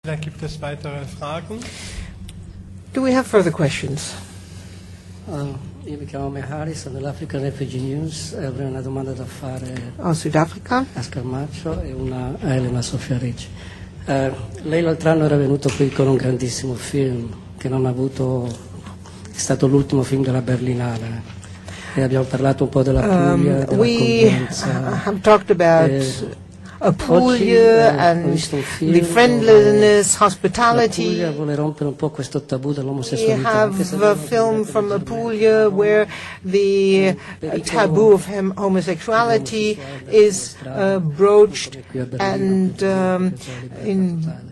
Vielleicht gibt es weitere Fragen. Do we have further questions? Io mi chiamo Mehari, sono dell'African Refugee News e avrei una domanda da fare Sudafrica. a Scarmaccio e una a Elena Sofia Ricci. Lei l'altro anno era venuto qui con un grandissimo film che non ha avuto, è stato l'ultimo film della Berlinale e abbiamo parlato un po' della Puglia, della have talked about Apulia and the friendliness, hospitality. La Puglia vuole rompere un po' questo tabù We dell'omosessualità. have a film from Apulia where the taboo of homosexuality is broached, and in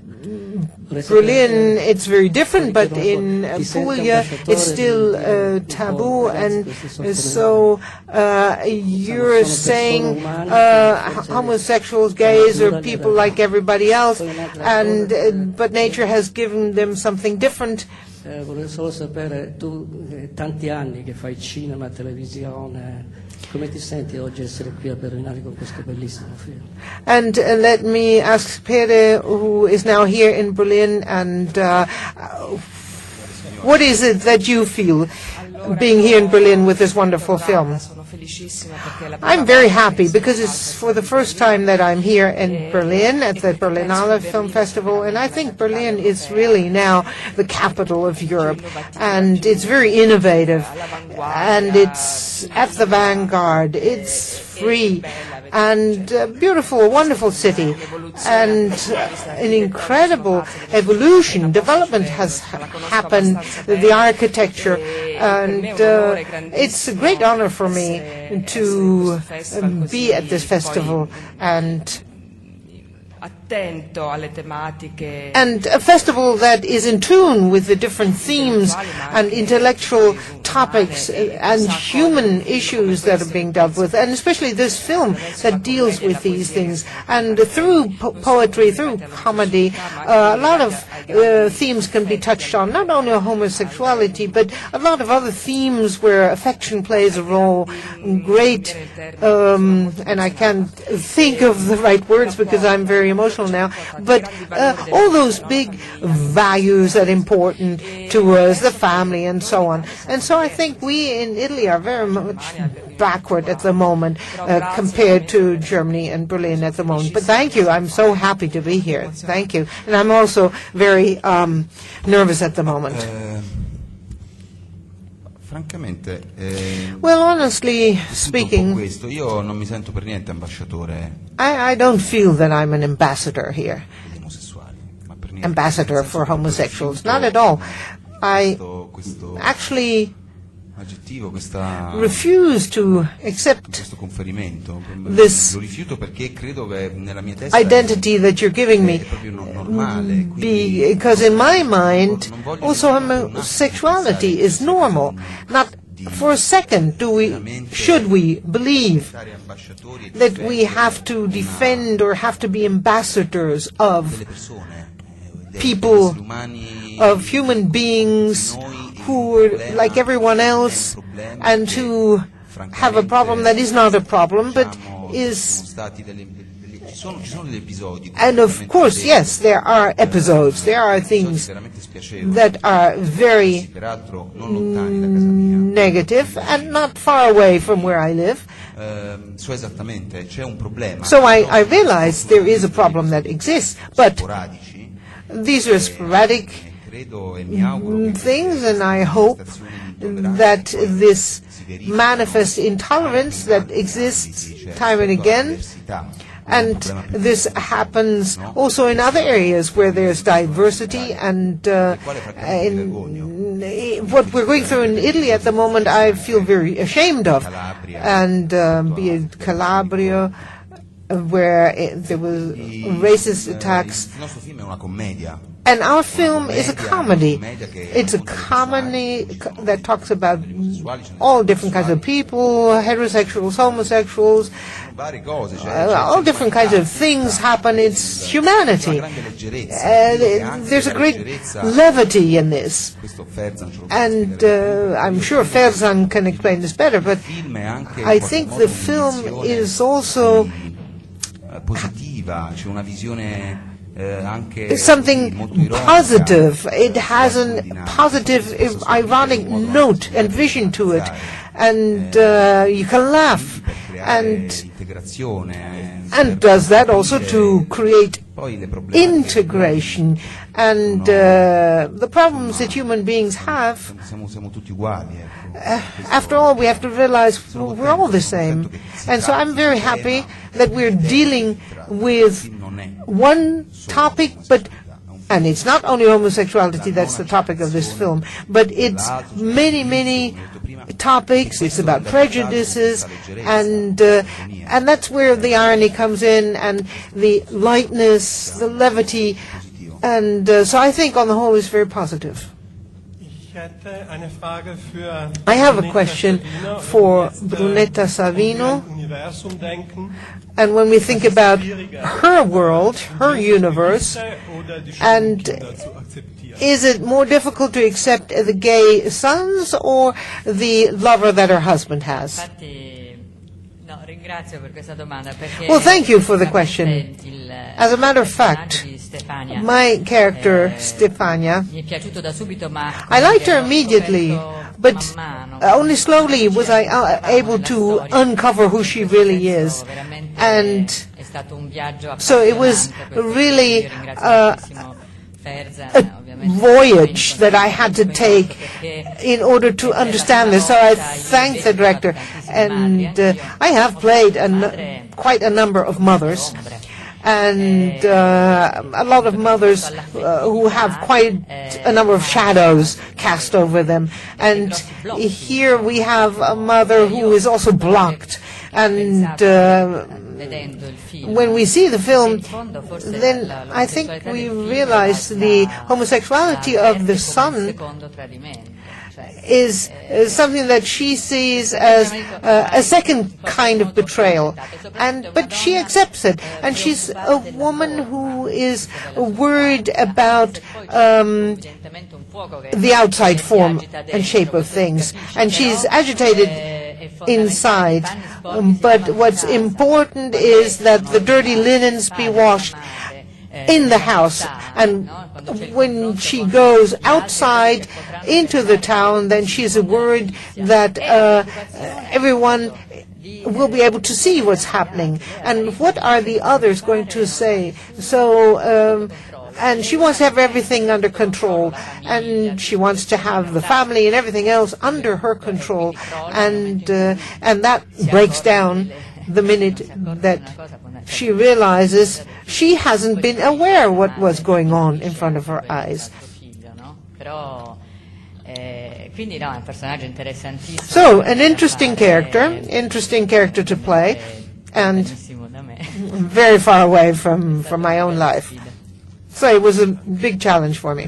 Berlin it's very different, but in Apulia it's still taboo, and so you're saying homosexuals, gays are people like everybody else, and but nature has given them something different. Volevo solo sapere, tu tanti anni che fai cinema, televisione, come ti senti oggi essere qui a Berlinale con questo bellissimo film? And let me ask Pere, who is now here in Berlin, and what is it that you feel being here in Berlin with this wonderful film? I'm very happy because it's for the first time that I'm here in Berlin at the Berlinale Film Festival, and I think Berlin is really now the capital of Europe, and it's very innovative, and it's at the vanguard, it's free, and beautiful, wonderful city, and an incredible evolution, development has happened, the architecture, and it's a great honor for me to be at this festival, and a festival that is in tune with the different themes and intellectual topics and human issues that are being dealt with, and especially this film that deals with these things. And through poetry, through comedy, a lot of themes can be touched on, not only homosexuality, but a lot of other themes where affection plays a role. Great, and I can't think of the right words because I'm very emotional now, but all those big values that are important to us, the family and so on. And so I think we in Italy are very much backward at the moment compared to Germany and Berlin at the moment. But thank you, I'm so happy to be here. Thank you. And I'm also very nervous at the moment. Francamente, well, honestly speaking, questo, io non mi sento per niente ambasciatore. I don't feel that I'm an ambassador here. Ambassador for homosexuals, not at all. I actually refuse to accept this identity that you're giving me, because in my mind also homosexuality is normal. Not for a second should we believe that we have to defend or have to be ambassadors of people, of human beings who are like everyone else and who have a problem that is not a problem but is. And of course, yes, there are episodes, there are things that are very negative and not far away from where I live. So I realize there is a problem that exists, but these are sporadic things, and I hope that this manifest intolerance that exists time and again, and this happens also in other areas where there's diversity, and what we're going through in Italy at the moment I feel very ashamed of, and be it Calabria, where there was racist attacks. And our film is a comedy. It's a comedy that talks about all different kinds of people, heterosexuals, homosexuals, all different kinds of things happen. It's humanity. There's a great levity in this. And I'm sure Ferzan can explain this better, but I think the film is also something positive. It has a positive, ironic note and vision to it, and you can laugh, and does that also to create integration and the problems that human beings have. After all, we have to realize we're all the same. And so I'm very happy that we're dealing with one topic, and it's not only homosexuality that's the topic of this film, but it's many, many topics. It's about prejudices, and that's where the irony comes in, and the lightness, the levity, and so I think on the whole it's very positive. I have a question for Brunetta Savino, and when we think about her world, her universe, and is it more difficult to accept the gay sons or the lover that her husband has? Well, thank you for the question. As a matter of fact, my character, Stefania, I liked her immediately, but only slowly was I able to uncover who she really is. And so it was really a voyage that I had to take in order to understand this. So I thank the director, and I have played quite a number of mothers, and a lot of mothers who have quite a number of shadows cast over them. And here we have a mother who is also blocked, and when we see the film, then I think we realize the homosexuality of the son is something that she sees as a second kind of betrayal, but she accepts it, and she's a woman who is worried about the outside form and shape of things, and she's agitated inside, but what's important is that the dirty linens be washed in the house, and when she goes outside into the town, then she's worried that everyone will be able to see what's happening, and what are the others going to say. So and she wants to have everything under control, and she wants to have the family and everything else under her control, and that breaks down the minute that she realizes she hasn't been aware what was going on in front of her eyes. So, an interesting character to play, and very far away from my own life. So it was a big challenge for me.